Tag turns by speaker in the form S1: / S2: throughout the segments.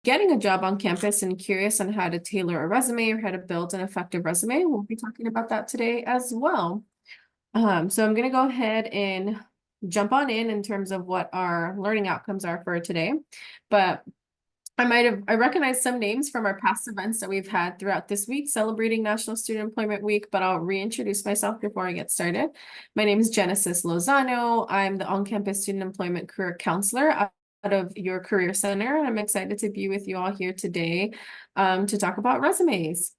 S1: getting a job on campus and curious on how to tailor a resume or how to build an effective resume, we'll be talking about that today as well. So I'm going to go ahead and jump on in terms of what our learning outcomes are for today. But I recognize some names from our past events that we've had throughout this week celebrating National Student Employment Week, but I'll reintroduce myself before I get started. My name is Genesis Lozano. I'm the on-campus student employment career counselor out of your career center. I'm excited to be with you all here today to talk about resumes.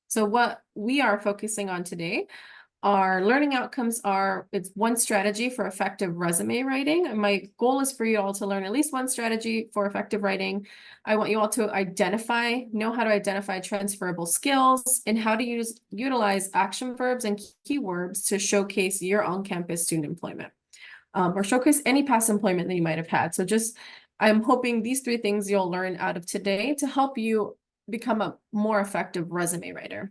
S1: So what we are focusing on today, our learning outcomes are, it's one strategy for effective resume writing. And my goal is for you all to learn at least one strategy for effective writing. I want you all to know how to identify transferable skills and how to utilize action verbs and keywords to showcase your on-campus student employment. Or showcase any past employment that you might have had. So I'm hoping these three things you'll learn out of today to help you become a more effective resume writer.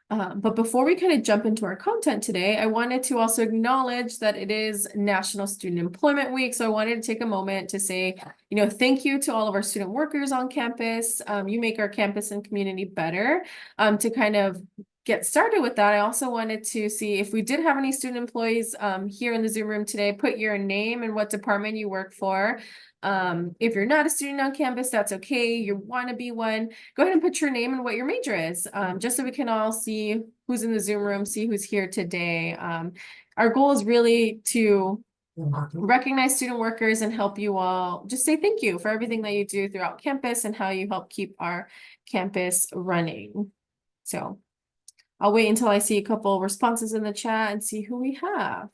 S1: But before we kind of jump into our content today, I wanted to also acknowledge that it is National Student Employment Week. So I wanted to take a moment to say, thank you to all of our student workers on campus. You make our campus and community better. To kind of get started with that, I also wanted to see if we did have any student employees here in the Zoom room today, put your name and what department you work for. If you're not a student on campus, that's okay. You want to be one, go ahead and put your name and what your major is, just so we can all see who's in the Zoom room, see who's here today. Our goal is really to recognize student workers and help you all just say thank you for everything that you do throughout campus and how you help keep our campus running. So I'll wait until I see a couple responses in the chat and see who we have.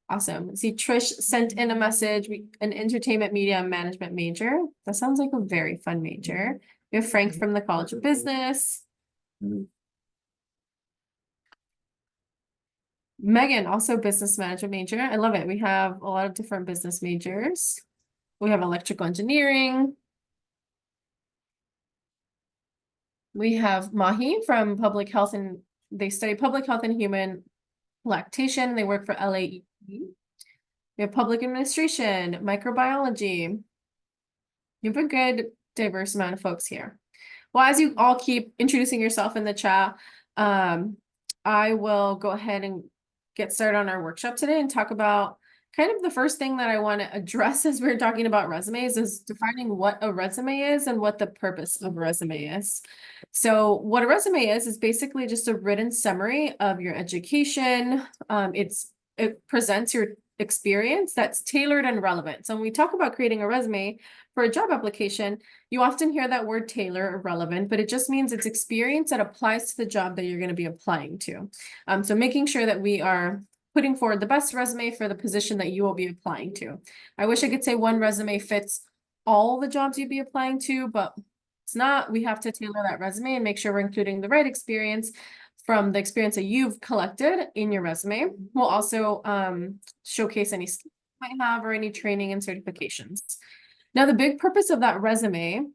S1: Awesome. See, Trish sent in a message, an entertainment media and management major. That sounds like a very fun major. We have Frank from the College of Business. Megan, also business management major. I love it. We have a lot of different business majors. We have electrical engineering. We have Mahi from public health, and they study public health and human lactation. They work for LAE. We have public administration, microbiology. You have a good diverse amount of folks here. Well, as you all keep introducing yourself in the chat, I will go ahead and get started on our workshop today and talk about kind of the first thing that I want to address as we're talking about resumes is defining what a resume is and what the purpose of a resume is. So what a resume is basically just a written summary of your education. It presents your experience that's tailored and relevant. So when we talk about creating a resume for a job application, you often hear that word tailor or relevant, but it just means it's experience that applies to the job that you're going to be applying to. So making sure that we are putting forward the best resume for the position that you will be applying to. I wish I could say one resume fits all the jobs you'd be applying to, but it's not. We have to tailor that resume and make sure we're including the right experience from the experience that you've collected in your resume. We'll also showcase any skills you might have or any training and certifications. Now, the big purpose of that resume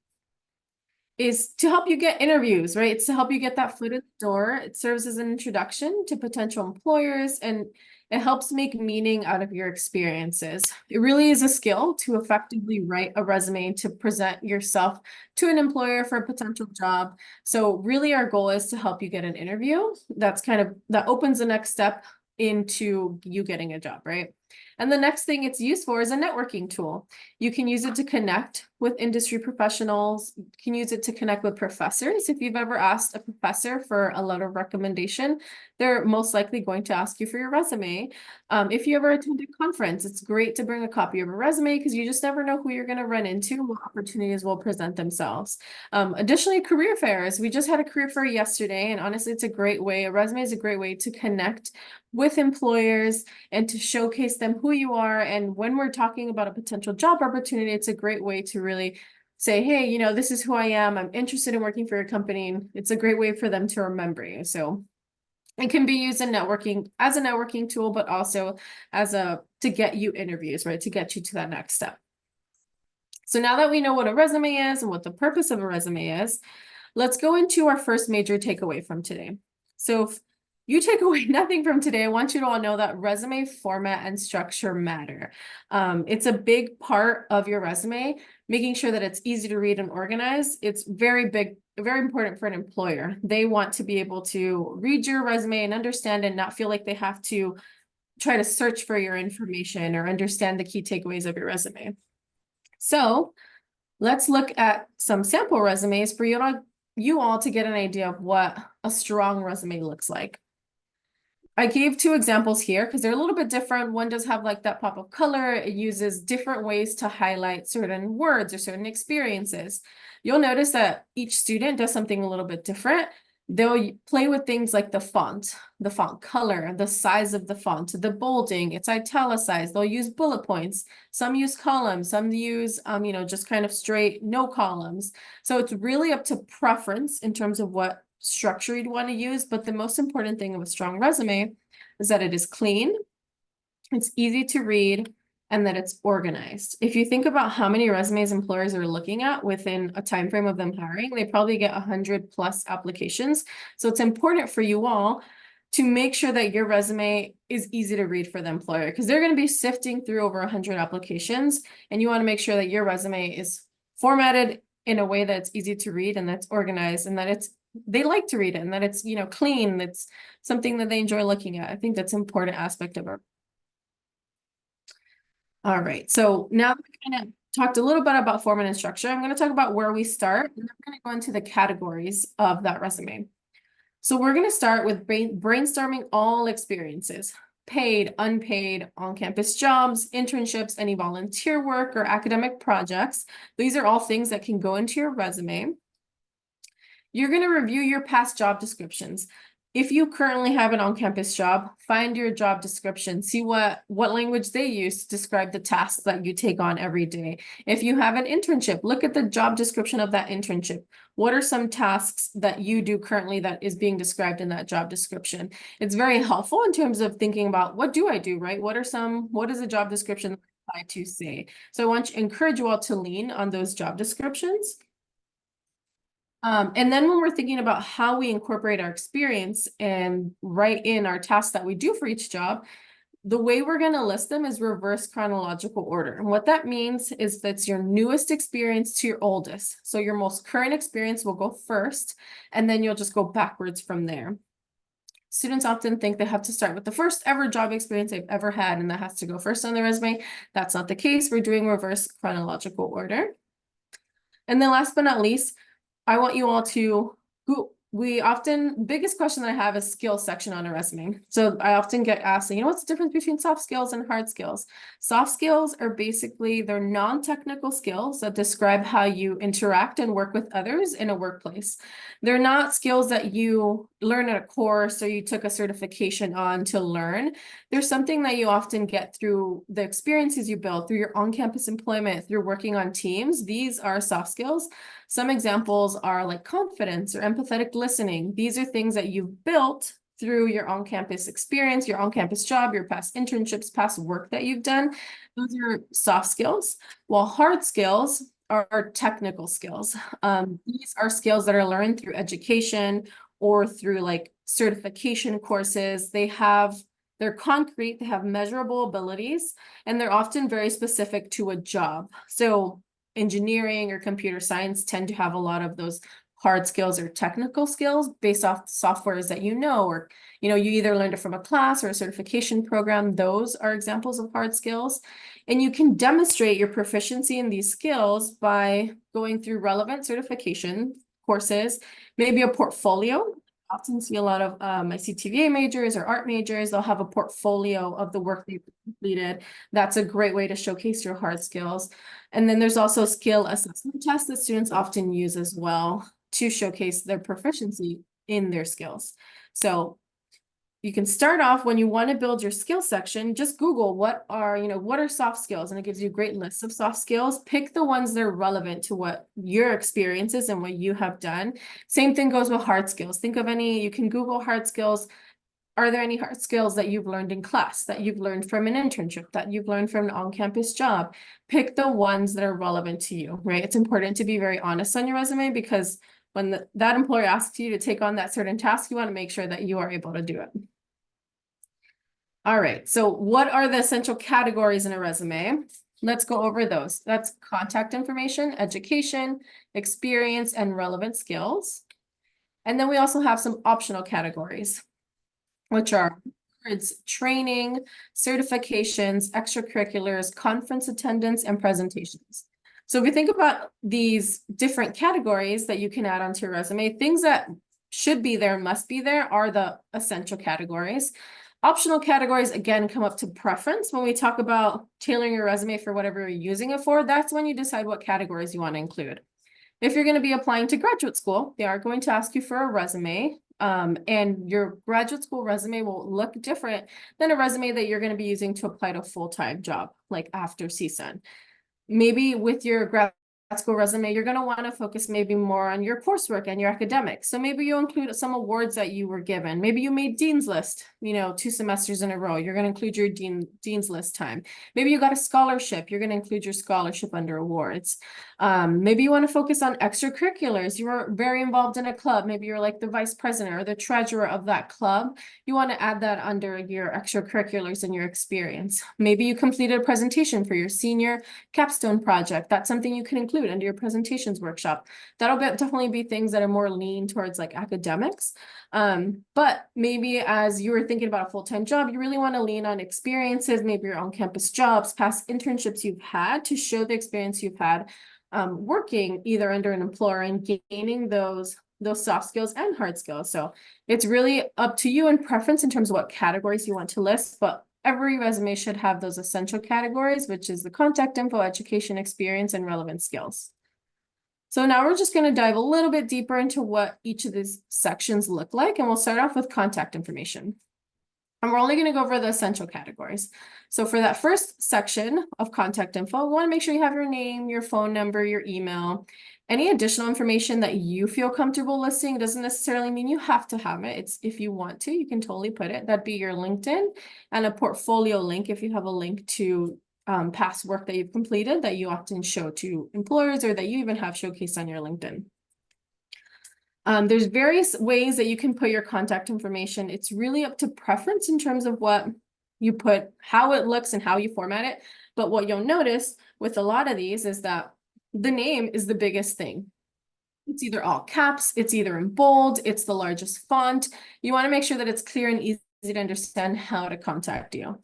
S1: is to help you get interviews, right? It's to help you get that foot in the door. It serves as an introduction to potential employers, and it helps make meaning out of your experiences. It really is a skill to effectively write a resume to present yourself to an employer for a potential job. So really our goal is to help you get an interview. That opens the next step into you getting a job, right? And the next thing it's used for is a networking tool. You can use it to connect with industry professionals. You can use it to connect with professors. If you've ever asked a professor for a letter of recommendation, they're most likely going to ask you for your resume. If you ever attend a conference, it's great to bring a copy of a resume because you just never know who you're going to run into, what opportunities will present themselves. Additionally, career fairs. We just had a career fair yesterday, and honestly, a resume is a great way to connect with employers and to showcase them who you are. And when we're talking about a potential job opportunity, it's a great way to really say, hey, this is who I am. I'm interested in working for your company. It's a great way for them to remember you. So it can be used in networking as a networking tool, but also to get you interviews, right? To get you to that next step. So now that we know what a resume is and what the purpose of a resume is, let's go into our first major takeaway from today. So you take away nothing from today, I want you to all know that resume format and structure matter. It's a big part of your resume, making sure that it's easy to read and organize. It's very big, very important for an employer. They want to be able to read your resume and understand and not feel like they have to try to search for your information or understand the key takeaways of your resume. So let's look at some sample resumes for you all to get an idea of what a strong resume looks like. I gave two examples here because they're a little bit different. One does have like that pop of color. It uses different ways to highlight certain words or certain experiences. You'll notice that each student does something a little bit different. They'll play with things like the font color, the size of the font, the bolding, it's italicized. They'll use bullet points. Some use columns, some use, just kind of straight, no columns. So it's really up to preference in terms of what structure you'd want to use, but the most important thing of a strong resume is that it is clean, it's easy to read, and that it's organized. If you think about how many resumes employers are looking at within a time frame of them hiring, they probably get 100+ applications. So it's important for you all to make sure that your resume is easy to read for the employer, because they're going to be sifting through over 100 applications, and you want to make sure that your resume is formatted in a way that's easy to read and that's organized and that they like to read it and that it's, clean. It's something that they enjoy looking at. I think that's an important aspect of it. All right, so now that we kind of talked a little bit about format and structure, I'm going to talk about where we start, and then we're going to go into the categories of that resume. So we're going to start with brainstorming all experiences: paid, unpaid, on-campus jobs, internships, any volunteer work or academic projects. These are all things that can go into your resume. You're going to review your past job descriptions. If you currently have an on-campus job, find your job description, see what language they use to describe the tasks that you take on every day. If you have an internship, look at the job description of that internship. What are some tasks that you do currently that is being described in that job description? It's very helpful in terms of thinking about, what do I do, right? What is a job description apply to say? So I want to encourage you all to lean on those job descriptions. And then when we're thinking about how we incorporate our experience and write in our tasks that we do for each job, the way we're going to list them is reverse chronological order. And what that means is that's your newest experience to your oldest. So your most current experience will go first, and then you'll just go backwards from there. Students often think they have to start with the first ever job experience they've ever had, and that has to go first on their resume. That's not the case. We're doing reverse chronological order. And then last but not least, I want you all to biggest question that I have is skill section on a resume. So I often get asked, what's the difference between soft skills and hard skills? Soft skills are basically, they're non-technical skills that describe how you interact and work with others in a workplace. They're not skills that you learn at a course or you took a certification on to learn. There's something that you often get through the experiences you build, through your on-campus employment, through working on teams. These are soft skills. Some examples are like confidence or empathetic listening. These are things that you've built through your on-campus experience, your on-campus job, your past internships, past work that you've done. Those are soft skills, while hard skills are technical skills. These are skills that are learned through education or through like certification courses. They're concrete, they have measurable abilities, and they're often very specific to a job. So engineering or computer science tend to have a lot of those hard skills or technical skills based off softwares that or you either learned it from a class or a certification program. Those are examples of hard skills. And you can demonstrate your proficiency in these skills by going through relevant certification courses, maybe a portfolio. I often see a lot of my CTVA majors or art majors, they'll have a portfolio of the work they've completed. That's a great way to showcase your hard skills. And then there's also skill assessment tests that students often use as well to showcase their proficiency in their skills. So you can start off when you want to build your skill section, just Google what are soft skills, and it gives you great lists of soft skills. Pick the ones that are relevant to what your experience is and what you have done. Same thing goes with hard skills. You can Google hard skills. Are there any hard skills that you've learned in class, that you've learned from an internship, that you've learned from an on-campus job? Pick the ones that are relevant to you, right? It's important to be very honest on your resume, because when that employer asks you to take on that certain task, you want to make sure that you are able to do it. All right, so what are the essential categories in a resume? Let's go over those. That's contact information, education, experience, and relevant skills. And then we also have some optional categories, which are training, certifications, extracurriculars, conference attendance, and presentations. So if we think about these different categories that you can add onto your resume, things that should be there, must be there, are the essential categories. Optional categories, again, come up to preference. When we talk about tailoring your resume for whatever you're using it for, that's when you decide what categories you want to include. If you're going to be applying to graduate school, they are going to ask you for a resume. And your graduate school resume will look different than a resume that you're going to be using to apply to a full-time job, like after CSUN. Maybe with your grad school resume, you're going to want to focus maybe more on your coursework and your academics. So maybe you include some awards that you were given. Maybe you made Dean's List, 2 semesters in a row. You're going to include your Dean's List time. Maybe you got a scholarship. You're going to include your scholarship under awards. Maybe you want to focus on extracurriculars. You were very involved in a club. Maybe you're like the vice president or the treasurer of that club. You want to add that under your extracurriculars and your experience. Maybe you completed a presentation for your senior capstone project. That's something you can include under your presentations workshop. That'll definitely be things that are more lean towards like academics. But maybe as you were thinking about a full-time job, you really want to lean on experiences, maybe your on-campus jobs, past internships you've had to show the experience you've had working either under an employer and gaining those soft skills and hard skills. So it's really up to you and preference in terms of what categories you want to list, but every resume should have those essential categories, which is the contact info, education, experience, and relevant skills. So now we're just going to dive a little bit deeper into what each of these sections look like, and we'll start off with contact information. And we're only going to go over the essential categories. So for that first section of contact info, we want to make sure you have your name, your phone number, your email. Any additional information that you feel comfortable listing doesn't necessarily mean you have to have it. It's if you want to, you can totally put it. That'd be your LinkedIn and a portfolio link if you have a link to past work that you've completed that you often show to employers or that you even have showcased on your LinkedIn. There's various ways that you can put your contact information. It's really up to preference in terms of what you put, how it looks and how you format it. But what you'll notice with a lot of these is that the name is the biggest thing. It's either all caps, it's either in bold, it's the largest font. You want to make sure that it's clear and easy to understand how to contact you.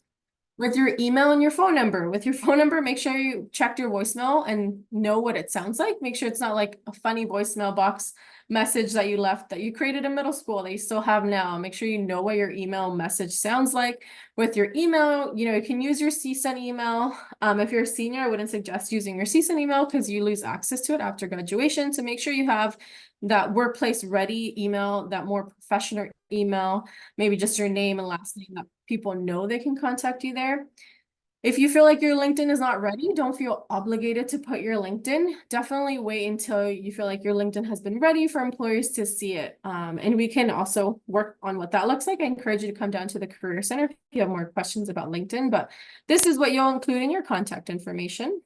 S1: With your email and your phone number. With your phone number, make sure you check your voicemail and know what it sounds like. Make sure it's not like a funny voicemail box message that you left that you created in middle school that you still have now. Make sure you know what your email message sounds like. With your email, you can use your CSUN email. If you're a senior, I wouldn't suggest using your CSUN email because you lose access to it after graduation. So make sure you have that workplace ready email, that more professional email, maybe just your name and last name that people know they can contact you there. If you feel like your LinkedIn is not ready, don't feel obligated to put your LinkedIn. Definitely wait until you feel like your LinkedIn has been ready for employers to see it. And we can also work on what that looks like. I encourage you to come down to the Career Center if you have more questions about LinkedIn, but this is what you'll include in your contact information.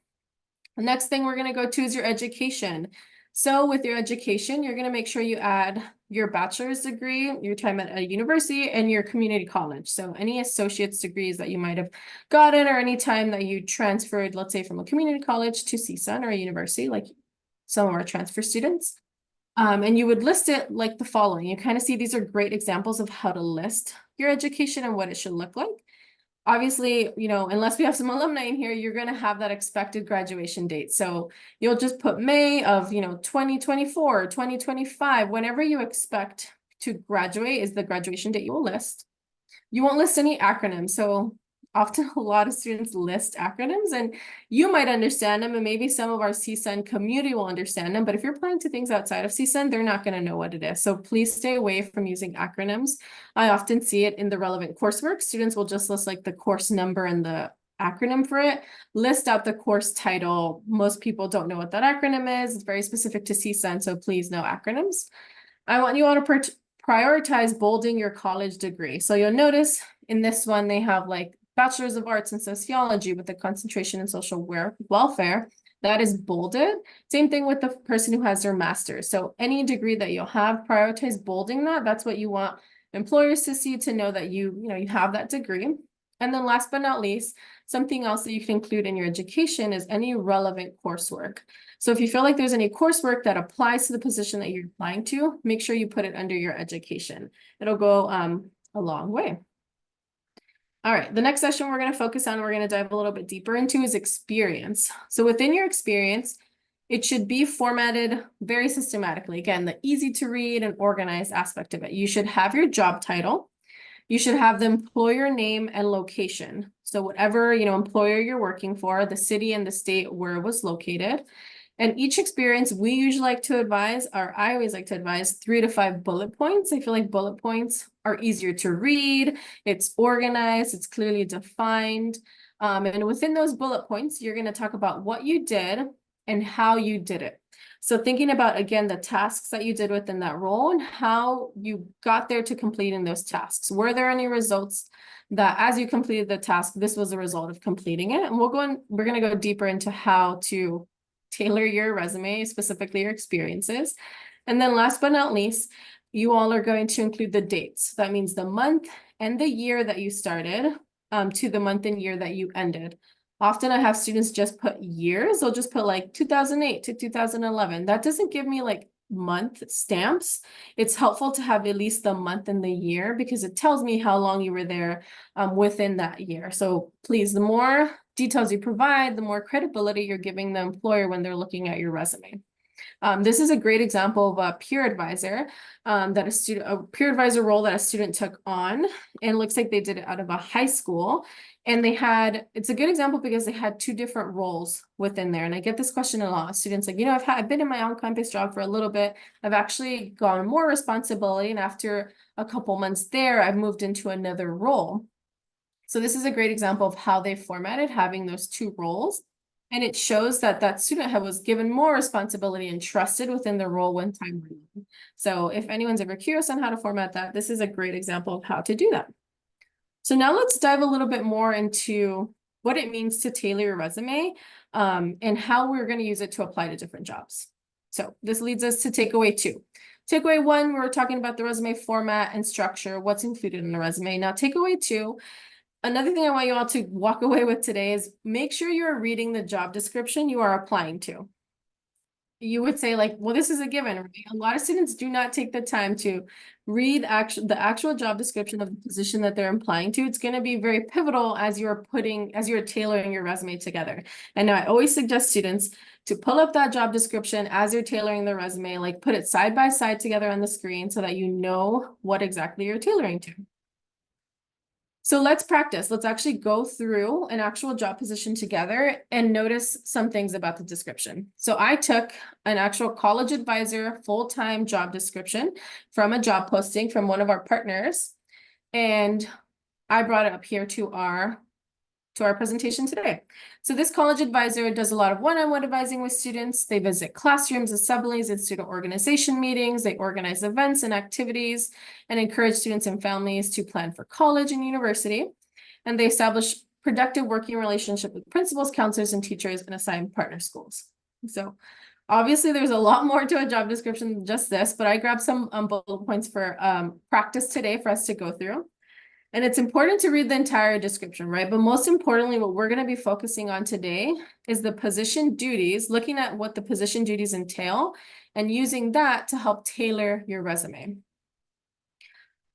S1: The next thing we're going to go to is your education. So with your education, you're going to make sure you add your bachelor's degree, your time at a university, and your community college. So any associate's degrees that you might have gotten or any time that you transferred, let's say from a community college to CSUN or a university, like some of our transfer students. And you would list it like the following. You kind of see these are great examples of how to list your education and what it should look like. Obviously, unless we have some alumni in here, you're going to have that expected graduation date. So you'll just put May of, 2024, 2025, whenever you expect to graduate is the graduation date you will list. You won't list any acronyms. So often a lot of students list acronyms and you might understand them and maybe some of our CSUN community will understand them. But if you're applying to things outside of CSUN, they're not going to know what it is. So please stay away from using acronyms. I often see it in the relevant coursework. Students will just list like the course number and the acronym for it, list out the course title. Most people don't know what that acronym is. It's very specific to CSUN, so please no acronyms. I want you all to prioritize bolding your college degree. So you'll notice in this one, they have like Bachelor's of Arts in Sociology with a concentration in social welfare. that is bolded. Same thing with the person who has their master's. So any degree that you'll have, prioritize bolding that. That's what you want employers to see, to know that you have that degree. And then last but not least, something else that you can include in your education is any relevant coursework. So if you feel like there's any coursework that applies to the position that you're applying to, make sure you put it under your education. It'll go a long way. All right, the next session we're going to focus on, we're going to dive a little bit deeper into, is experience. So within your experience, it should be formatted very systematically. Again, the easy to read and organized aspect of it. You should have your job title. You should have the employer name and location. So whatever, employer you're working for, the city and the state where it was located. And each experience, we usually like to advise, or I always like to advise, 3 to 5 bullet points. I feel like bullet points are easier to read. It's organized, it's clearly defined. And within those bullet points, you're going to talk about what you did and how you did it. So thinking about, again, the tasks that you did within that role and how you got there to completing those tasks. Were there any results that as you completed the task, this was a result of completing it? And we're going to go deeper into how to tailor your resume, specifically your experiences. And then last but not least, you all are going to include the dates. That means the month and the year that you started to the month and year that you ended. Often I have students just put years. They'll just put like 2008 to 2011. That doesn't give me like month stamps. It's helpful to have at least the month and the year because it tells me how long you were there within that year. So please, the more details you provide, the more credibility you're giving the employer when they're looking at your resume. This is a great example of a peer advisor a peer advisor role that a student took on, and it looks like they did it out of a high school. And it's a good example because they had 2 different roles within there. And I get this question a lot. Students like, I've been in my on-campus job for a little bit. I've actually gotten more responsibility. And after a couple months there, I've moved into another role. So this is a great example of how they formatted having those 2 roles. And it shows that that student was given more responsibility and trusted within the role when time ran. So if anyone's ever curious on how to format that, this is a great example of how to do that. So now let's dive a little bit more into what it means to tailor your resume and how we're going to use it to apply to different jobs. So this leads us to takeaway 2. Takeaway 1, we're talking about the resume format and structure, what's included in the resume. Now takeaway 2, another thing I want you all to walk away with today is make sure you're reading the job description you are applying to. You would say like, well, this is a given, right? A lot of students do not take the time to read the actual job description of the position that they're applying to. It's going to be very pivotal as you're tailoring your resume together. And I always suggest students to pull up that job description as you're tailoring the resume, like put it side by side together on the screen so that you know what exactly you're tailoring to. So let's practice. Let's actually go through an actual job position together and notice some things about the description. So I took an actual college advisor full-time job description from a job posting from one of our partners, and I brought it up here to our presentation today. So this college advisor does a lot of one-on-one advising with students. They visit classrooms, assemblies, and student organization meetings. They organize events and activities and encourage students and families to plan for college and university. And they establish productive working relationship with principals, counselors, and teachers in assigned partner schools. So obviously there's a lot more to a job description than just this, but I grabbed some bullet points for practice today for us to go through. And it's important to read the entire description, right? But most importantly, what we're going to be focusing on today is the position duties, looking at what the position duties entail and using that to help tailor your resume.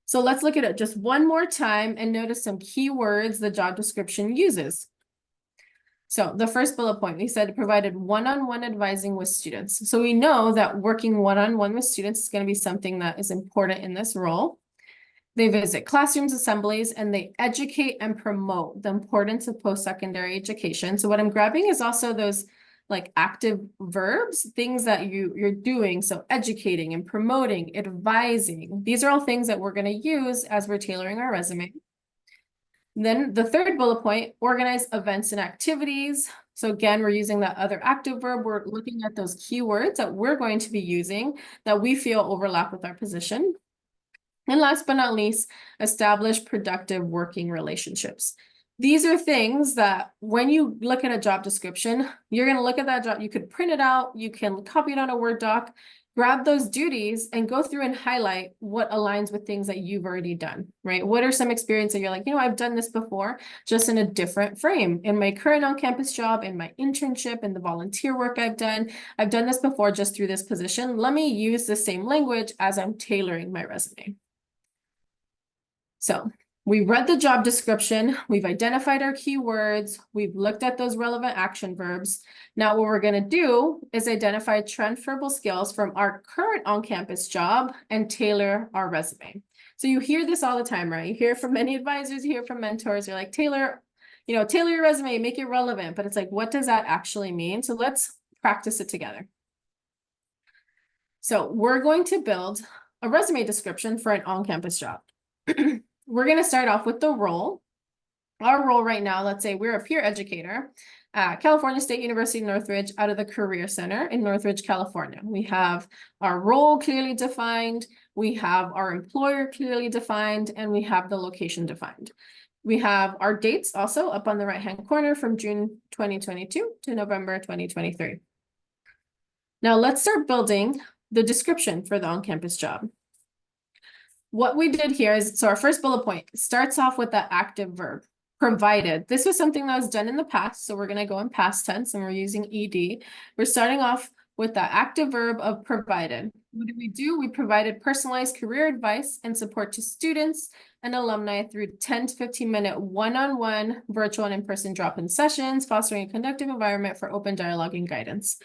S1: So let's look at it just one more time and notice some keywords the job description uses. So the first bullet point, we said provided one-on-one advising with students. So we know that working one-on-one with students is going to be something that is important in this role. They visit classrooms, assemblies, and they educate and promote the importance of post-secondary education. So what I'm grabbing is also those like active verbs, things that you're doing. So educating and promoting, advising. These are all things that we're going to use as we're tailoring our resume. Then the third bullet point, organize events and activities. So again, we're using that other active verb. We're looking at those keywords that we're going to be using that we feel overlap with our position. And last but not least, establish productive working relationships. these are things that when you look at a job description, you're going to look at that job. You could print it out, you can copy it on a Word doc, grab those duties and go through and highlight what aligns with things that you've already done, right? What are some experience that you're like, I've done this before, just in a different frame. In my current on-campus job, in my internship, in the volunteer work I've done this before just through this position. Let me use the same language as I'm tailoring my resume. So we read the job description, we've identified our keywords, we've looked at those relevant action verbs. Now what we're going to do is identify transferable skills from our current on-campus job and tailor our resume. So you hear this all the time, right? You hear from many advisors, you hear from mentors, you're like, tailor your resume, make it relevant. But it's like, what does that actually mean? So let's practice it together. So we're going to build a resume description for an on-campus job. We're going to start off with the role. Our role right now, let's say we're a peer educator at California State University, Northridge, out of the Career Center in Northridge, California. We have our role clearly defined, we have our employer clearly defined, and we have the location defined. We have our dates also up on the right-hand corner from June 2022 to November 2023. Now let's start building the description for the on-campus job. What we did here is, so our first bullet point starts off with the active verb, provided. This was something that was done in the past, so we're going to go in past tense and we're using ED. We're starting off with the active verb of provided. What did we do? We provided personalized career advice and support to students and alumni through 10 to 15-minute one-on-one virtual and in-person drop-in sessions, fostering a conducive environment for open dialogue and guidance.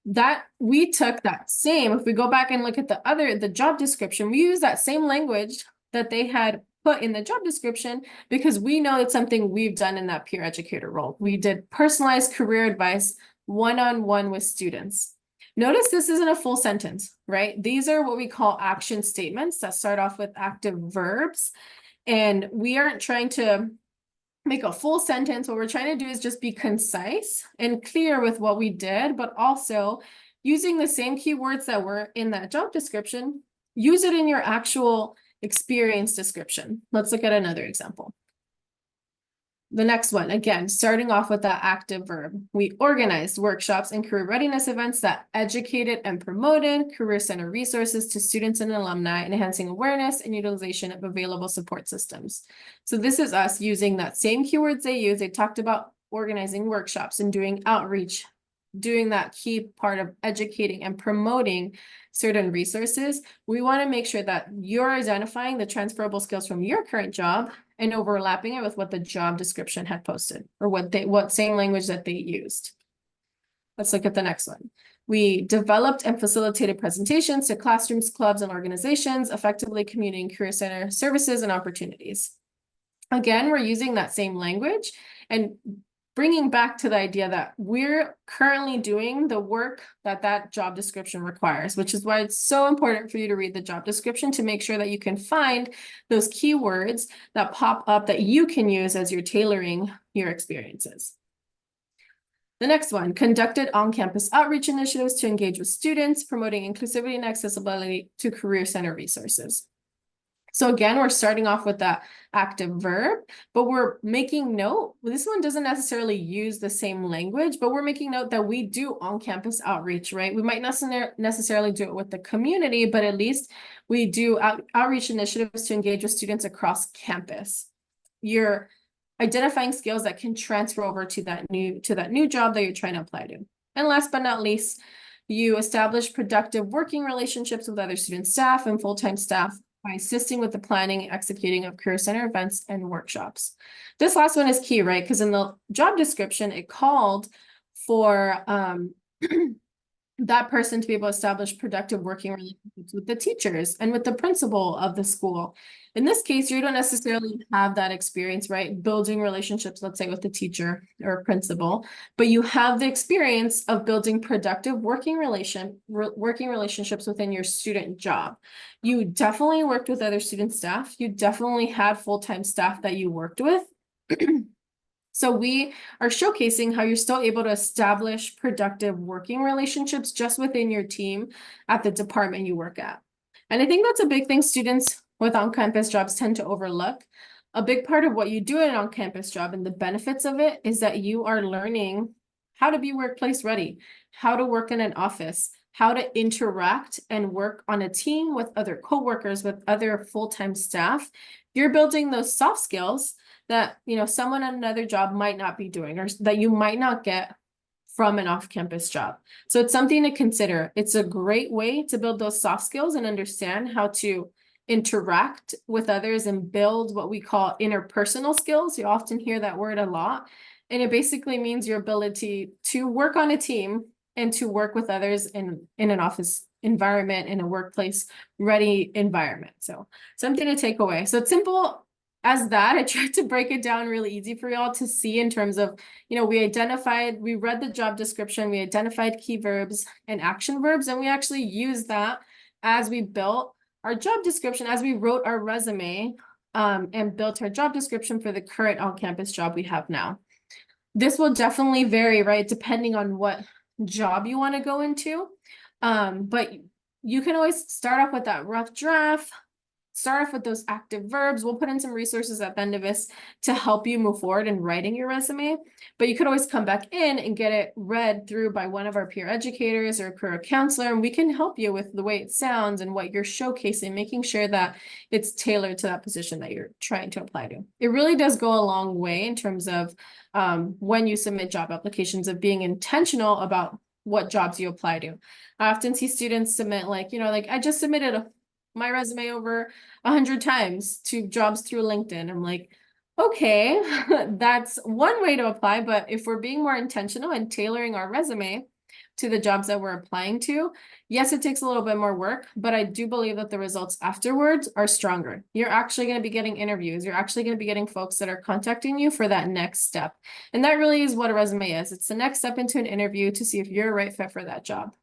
S1: That we took that same, if we go back and look at the job description, we use that same language that they had put in the job description because we know it's something we've done in that peer educator role. We did personalized career advice one-on-one with students. Notice this isn't a full sentence, right? These are what we call action statements that start off with active verbs. And we aren't trying to make a full sentence. What we're trying to do is just be concise and clear with what we did, but also using the same keywords that were in that job description, use it in your actual experience description. Let's look at another example. The next one, again, starting off with that active verb. We organized workshops and career readiness events that educated and promoted career center resources to students and alumni, enhancing awareness and utilization of available support systems. So this is us using that same keywords they use. They talked about organizing workshops and doing outreach, doing that key part of educating and promoting certain resources. We want to make sure that you're identifying the transferable skills from your current job and overlapping it with what the job description had posted or what same language that they used. Let's look at the next one. We developed and facilitated presentations to classrooms, clubs, and organizations, effectively communicating career center services and opportunities. Again, we're using that same language and bringing back to the idea that we're currently doing the work that job description requires, which is why it's so important for you to read the job description to make sure that you can find those keywords that pop up that you can use as you're tailoring your experiences. The next one, conducted on-campus outreach initiatives to engage with students, promoting inclusivity and accessibility to career center resources. So again, we're starting off with that active verb, but we're making note, this one doesn't necessarily use the same language, but we're making note that we do on-campus outreach, right? We might not necessarily do it with the community, but at least we do outreach initiatives to engage with students across campus. You're identifying skills that can transfer over to that new job that you're trying to apply to. And last but not least, you establish productive working relationships with other student staff and full-time staff by assisting with the planning and executing of career center events and workshops. This last one is key, right? Because in the job description, it called for that person to be able to establish productive working relationships with the teachers and with the principal of the school. In this case, you don't necessarily have that experience, right? Building relationships, let's say with the teacher or principal, but you have the experience of building productive working relationships within your student job. You definitely worked with other student staff. You definitely had full-time staff that you worked with. So we are showcasing how you're still able to establish productive working relationships just within your team at the department you work at. And I think that's a big thing students with on-campus jobs tend to overlook. A big part of what you do in an on-campus job and the benefits of it is that you are learning how to be workplace ready, how to work in an office, how to interact and work on a team with other coworkers, with other full-time staff. You're building those soft skills that, you know, someone at another job might not be doing, or that you might not get from an off-campus job. So it's something to consider. It's a great way to build those soft skills and understand how to interact with others and build what we call interpersonal skills. You often hear that word a lot. And it basically means your ability to work on a team and to work with others in an office environment, in a workplace ready environment. So something to take away. So it's simple as that. I tried to break it down really easy for y'all to see in terms of, you know, we read the job description, we identified key verbs and action verbs, and we actually used that as we built our job description, as we wrote our resume, and built our job description for the current on-campus job we have now. This will definitely vary, right, depending on what job you want to go into. But you can always start off with that rough draft, start off with those active verbs. We'll put in some resources at the end of this to help you move forward in writing your resume, but you could always come back in and get it read through by one of our peer educators or a career counselor, and we can help you with the way it sounds and what you're showcasing, making sure that it's tailored to that position that you're trying to apply to. It really does go a long way in terms of when you submit job applications, of being intentional about what jobs you apply to. I often see students submit like, you know, like I just submitted my resume over 100 times to jobs through LinkedIn. I'm like, okay, that's one way to apply, but if we're being more intentional and tailoring our resume to the jobs that we're applying to, yes, it takes a little bit more work, but I do believe that the results afterwards are stronger. You're actually going to be getting interviews. You're actually going to be getting folks that are contacting you for that next step. And that really is what a resume is. It's the next step into an interview to see if you're a right fit for that job.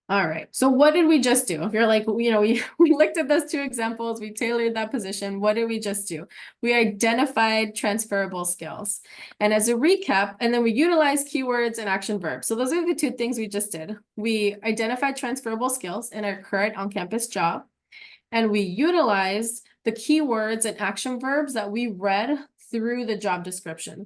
S1: All right, so what did we just do? If you're like, you know, we looked at those two examples, we tailored that position. What did we just do? We identified transferable skills. And as a recap, and then we utilized keywords and action verbs. So those are the two things we just did. We identified transferable skills in our current on-campus job, and we utilized the keywords and action verbs that we read through the job description.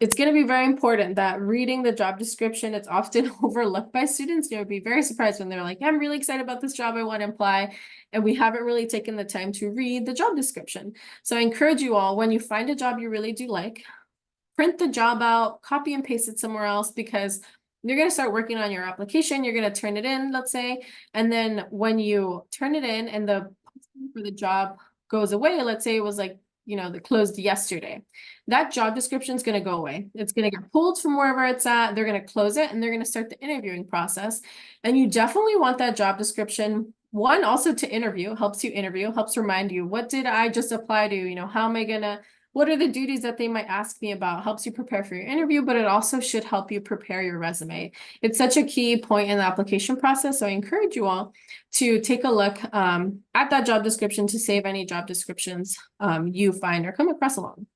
S1: It's going to be very important that reading the job description, it's often overlooked by students. You'll be very surprised when they're like, I'm really excited about this job, I want to apply. And we haven't really taken the time to read the job description. So I encourage you all, when you find a job you really do like, print the job out, copy and paste it somewhere else, because you're going to start working on your application. You're going to turn it in, let's say. And then when you turn it in and the posting for the job goes away, let's say it was like, you know, that closed yesterday, that job description is going to go away. It's going to get pulled from wherever it's at. They're going to close it and they're going to start the interviewing process. And you definitely want that job description. One, also to interview, helps you interview, helps remind you, what did I just apply to? You know, how am I going to, what are the duties that they might ask me about? Helps you prepare for your interview, but it also should help you prepare your resume. It's such a key point in the application process. So I encourage you all to take a look at that job description to save any job descriptions you find or come across along.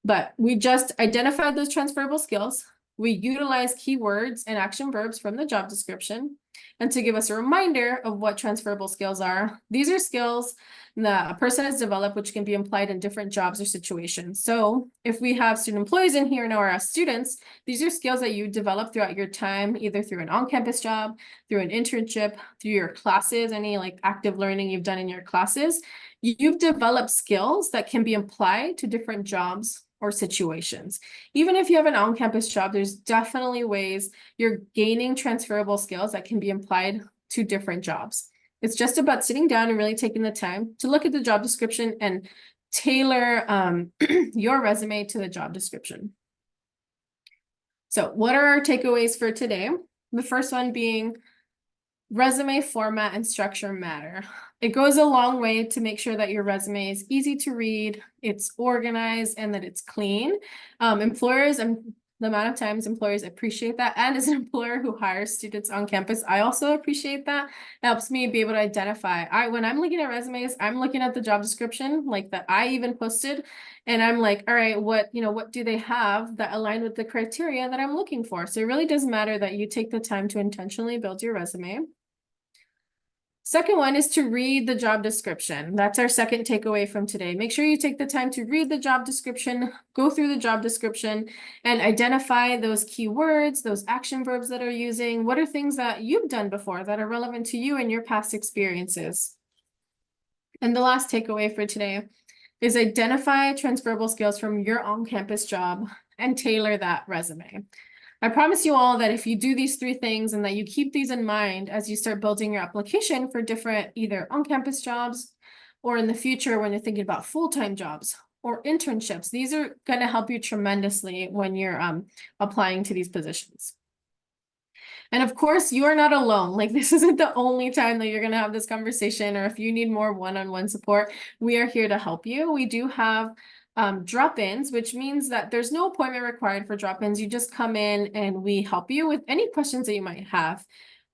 S1: But we just identified those transferable skills. We utilize keywords and action verbs from the job description. And to give us a reminder of what transferable skills are, these are skills that a person has developed which can be applied in different jobs or situations. So if we have student employees in here now or as students, these are skills that you develop throughout your time, either through an on-campus job, through an internship, through your classes, any like active learning you've done in your classes. You've developed skills that can be applied to different jobs or situations. Even if you have an on-campus job, there's definitely ways you're gaining transferable skills that can be applied to different jobs. It's just about sitting down and really taking the time to look at the job description and tailor your resume to the job description. So what are our takeaways for today? The first one being resume format and structure matter. It goes a long way to make sure that your resume is easy to read, it's organized, and that it's clean. Employers, and the amount of times employers appreciate that. And as an employer who hires students on campus, I also appreciate that. It helps me be able to identify. When I'm looking at resumes, I'm looking at the job description, like that I even posted, and I'm like, all right, what do they have that align with the criteria that I'm looking for? So it really does matter that you take the time to intentionally build your resume. Second one is to read the job description. That's our second takeaway from today. Make sure you take the time to read the job description, go through the job description, and identify those keywords, those action verbs that are using. What are things that you've done before that are relevant to you and your past experiences? And the last takeaway for today is identify transferable skills from your on-campus job and tailor that resume. I promise you all that if you do these three things and that you keep these in mind as you start building your application for different either on-campus jobs or in the future when you're thinking about full-time jobs or internships, these are going to help you tremendously when you're applying to these positions. And of course, you are not alone. Like, this isn't the only time that you're going to have this conversation, or if you need more one-on-one support, we are here to help you. We do have drop-ins, which means that there's no appointment required for drop-ins. You just come in and we help you with any questions that you might have.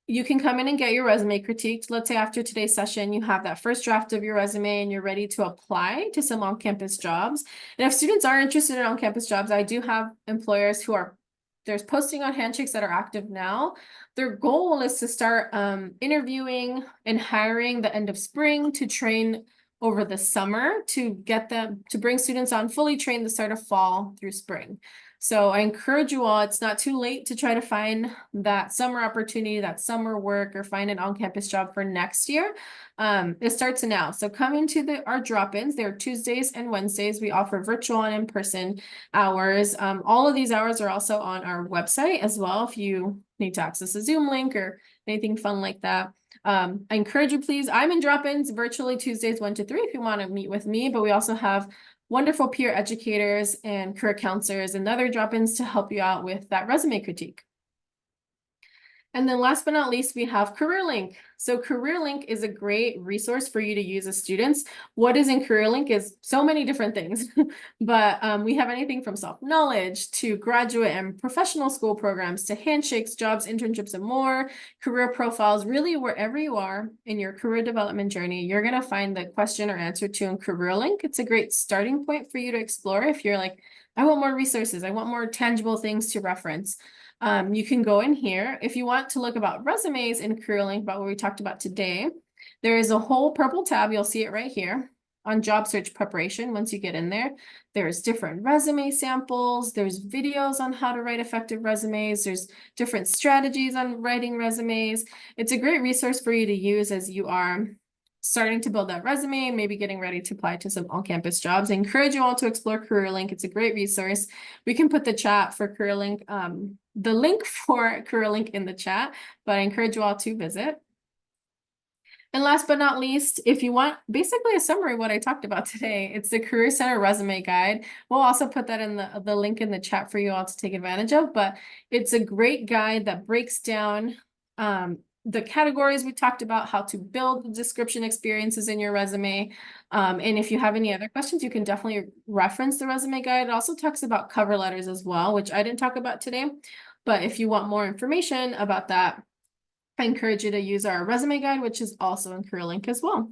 S1: You can come in and get your resume critiqued. Let's say after today's session, you have that first draft of your resume and you're ready to apply to some on-campus jobs. And if students are interested in on-campus jobs, I do have employers who are there's posting on Handshakes that are active now. Their goal is to start interviewing and hiring the end of spring to train over the summer to get them to bring students on fully trained the start of fall through spring. So I encourage you all, it's not too late to try to find that summer opportunity, that summer work, or find an on-campus job for next year. It starts now. So come into our drop-ins. They're Tuesdays and Wednesdays. We offer virtual and in-person hours. All of these hours are also on our website as well if you need to access a Zoom link or anything fun like that. I encourage you, please. I'm in drop-ins virtually Tuesdays 1 to 3 if you want to meet with me, but we also have wonderful peer educators and career counselors and other drop-ins to help you out with that resume critique. And then last but not least, we have CareerLink. So CareerLink is a great resource for you to use as students. What is in CareerLink is so many different things, but we have anything from self-knowledge to graduate and professional school programs to handshakes, jobs, internships, and more, career profiles. Really, wherever you are in your career development journey, you're going to find the question or answer to in CareerLink. It's a great starting point for you to explore if you're like, I want more resources. I want more tangible things to reference. You can go in here. If you want to look about resumes in CareerLink, about what we talked about today, there is a whole purple tab. You'll see it right here on job search preparation. Once you get in there, there's different resume samples. There's videos on how to write effective resumes. There's different strategies on writing resumes. It's a great resource for you to use as you are starting to build that resume, maybe getting ready to apply to some on-campus jobs. I encourage you all to explore CareerLink. It's a great resource. We can put the chat for CareerLink, the link for CareerLink in the chat, but I encourage you all to visit. And last but not least, if you want basically a summary of what I talked about today, it's the Career Center Resume Guide. We'll also put that in the link in the chat for you all to take advantage of, but it's a great guide that breaks down the categories we talked about, how to build the description experiences in your resume. And if you have any other questions, you can definitely reference the resume guide. It also talks about cover letters as well, which I didn't talk about today. But if you want more information about that, I encourage you to use our resume guide, which is also in CareerLink as well.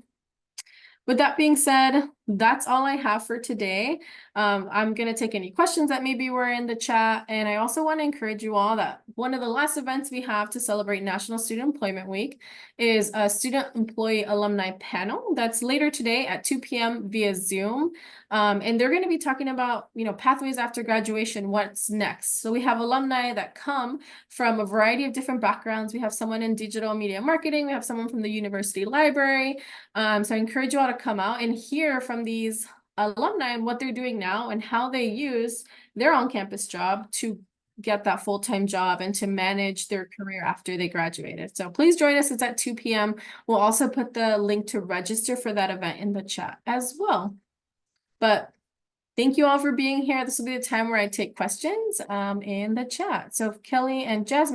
S1: With that being said, that's all I have for today. I'm going to take any questions that maybe were in the chat. And I also want to encourage you all that one of the last events we have to celebrate National Student Employment Week is a Student Employee Alumni Panel that's later today at 2 p.m. via Zoom. And they're going to be talking about, pathways after graduation, what's next. So we have alumni that come from a variety of different backgrounds. We have someone in digital media marketing. We have someone from the university library. So I encourage you all to come out and hear from these alumni and what they're doing now and how they use their on-campus job to get that full-time job and to manage their career after they graduated. So please join us. It's at 2 p.m. We'll also put the link to register for that event in the chat as well. But thank you all for being here. This will be the time where I take questions in the chat. So Kelly and Jasmine,